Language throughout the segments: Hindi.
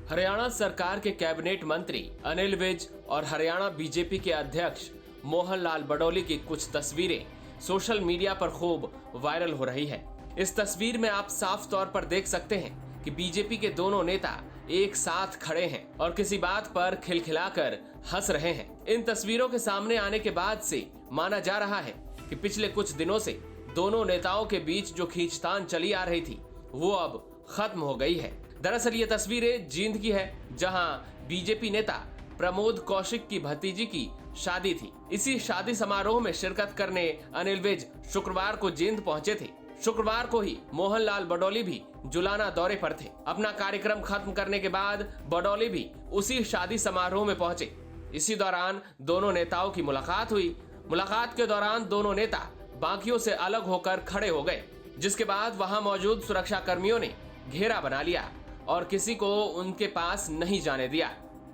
हरियाणा सरकार के कैबिनेट मंत्री अनिल विज और हरियाणा बीजेपी के अध्यक्ष मोहन लाल बडौली की कुछ तस्वीरें सोशल मीडिया पर खूब वायरल हो रही है। इस तस्वीर में आप साफ तौर पर देख सकते हैं कि बीजेपी के दोनों नेता एक साथ खड़े हैं और किसी बात पर खिलखिलाकर हंस रहे हैं। इन तस्वीरों के सामने आने के बाद से माना जा रहा है कि पिछले कुछ दिनों से दोनों नेताओं के बीच जो खींचतान चली आ रही थी वो अब खत्म हो गई है। दरअसल ये तस्वीरें जींद की है, जहां बीजेपी नेता प्रमोद कौशिक की भतीजी की शादी थी। इसी शादी समारोह में शिरकत करने अनिल विज शुक्रवार को जींद पहुंचे थे। शुक्रवार को ही मोहन लाल बडौली भी जुलाना दौरे पर थे। अपना कार्यक्रम खत्म करने के बाद बडौली भी उसी शादी समारोह में पहुंचे। इसी दौरान दोनों नेताओं की मुलाकात हुई। मुलाकात के दौरान दोनों नेता बाकियों से अलग होकर खड़े हो गए, जिसके बाद वहां मौजूद सुरक्षा कर्मियों ने घेरा बना लिया और किसी को उनके पास नहीं जाने दिया।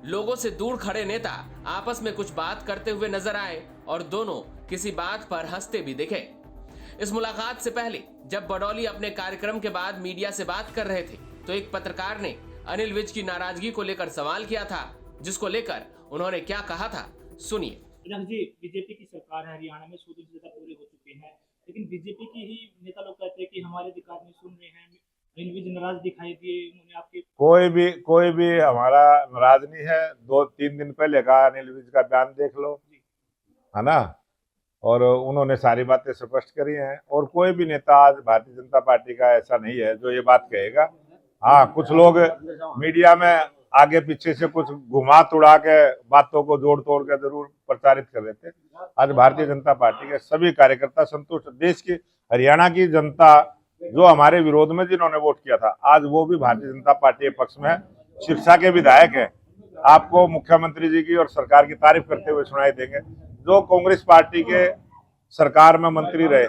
लोगों से दूर खड़े नेता आपस में कुछ बात करते हुए नजर आए और दोनों किसी बात पर हंसते भी दिखे। इस मुलाकात से पहले जब बडौली अपने कार्यक्रम के बाद मीडिया से बात कर रहे थे तो एक पत्रकार ने अनिल विज की नाराजगी को लेकर सवाल किया था, जिसको लेकर उन्होंने क्या कहा था, सुनिए। जी, बीजेपी की सरकार है हरियाणा में, 100 दिन से ज्यादा पूरे हो चुके हैं, लेकिन बीजेपी की ही नेता लोग कहते हैं कि हमारे अधिकार नहीं सुन रहे हैं। अनिल विज नाराज दिखाई दिए, उन्होंने आपके कोई भी हमारा नाराज नहीं है। 2-3 दिन पहले का अनिल विज का बयान देख लो, है ना, और उन्होंने सारी बातें स्पष्ट करी हैं। और कोई भी नेता आज भारतीय जनता पार्टी का ऐसा नहीं है जो ये बात कहेगा। हाँ, कुछ लोग मीडिया में आगे पीछे से कुछ घुमा तुड़ा के बातों को जोड़ तोड़ के जरूर प्रचारित कर रहे थे। आज भारतीय जनता पार्टी के सभी कार्यकर्ता संतुष्ट। देश की, हरियाणा की जनता जो हमारे विरोध में जिन्होंने वोट किया था, आज वो भी भारतीय जनता पार्टी के पक्ष में है। सिरसा के विधायक हैं, आपको मुख्यमंत्री जी की और सरकार की तारीफ करते हुए सुनाई देंगे। जो कांग्रेस पार्टी के सरकार में मंत्री रहे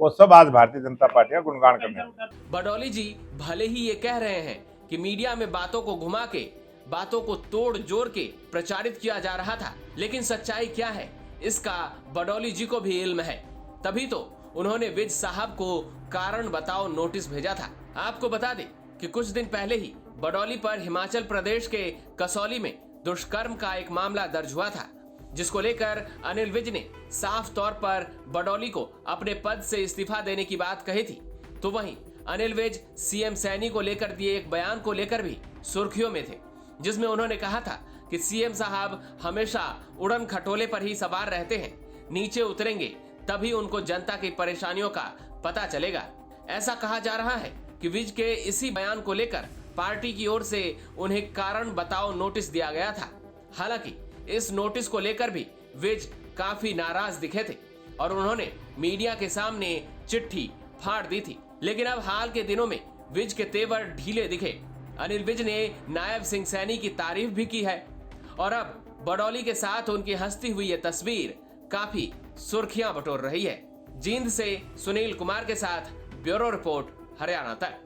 वो सब आज भारतीय जनता पार्टी का गुणगान करने हैं। बडौली जी भले ही ये कह रहे हैं कि मीडिया में बातों को घुमा के, बातों को तोड़ जोड़ के प्रचारित किया जा रहा था, लेकिन सच्चाई क्या है इसका बडौली जी को भी इल्म है। तभी तो उन्होंने विज साहब को कारण बताओ नोटिस भेजा था। आपको बता दें कि कुछ दिन पहले ही बडौली पर हिमाचल प्रदेश के कसौली में दुष्कर्म का एक मामला दर्ज हुआ था, जिसको लेकर अनिल विज ने साफ तौर पर बडौली को अपने पद से इस्तीफा देने की बात कही थी। तो वहीं अनिल विज सीएम सैनी को लेकर दिए एक बयान को लेकर भी सुर्खियों में थे, जिसमें उन्होंने कहा था कि सीएम साहब हमेशा उड़न खटोले पर ही सवार रहते हैं, नीचे उतरेंगे तभी उनको जनता की परेशानियों का पता चलेगा। ऐसा कहा जा रहा है कि विज के इसी बयान को लेकर पार्टी की ओर से उन्हें कारण बताओ नोटिस दिया गया था। हालांकि इस नोटिस को लेकर भी विज काफी नाराज दिखे थे और उन्होंने मीडिया के सामने चिट्ठी फाड़ दी थी। लेकिन अब हाल के दिनों में विज के तेवर ढीले दिखे। अनिल विज ने नायब सिंह सैनी की तारीफ भी की है और अब बडौली के साथ उनकी हंसती हुई ये तस्वीर काफी सुर्खियां बटोर रही है। जींद से सुनील कुमार के साथ ब्यूरो रिपोर्ट, हरियाणा तक।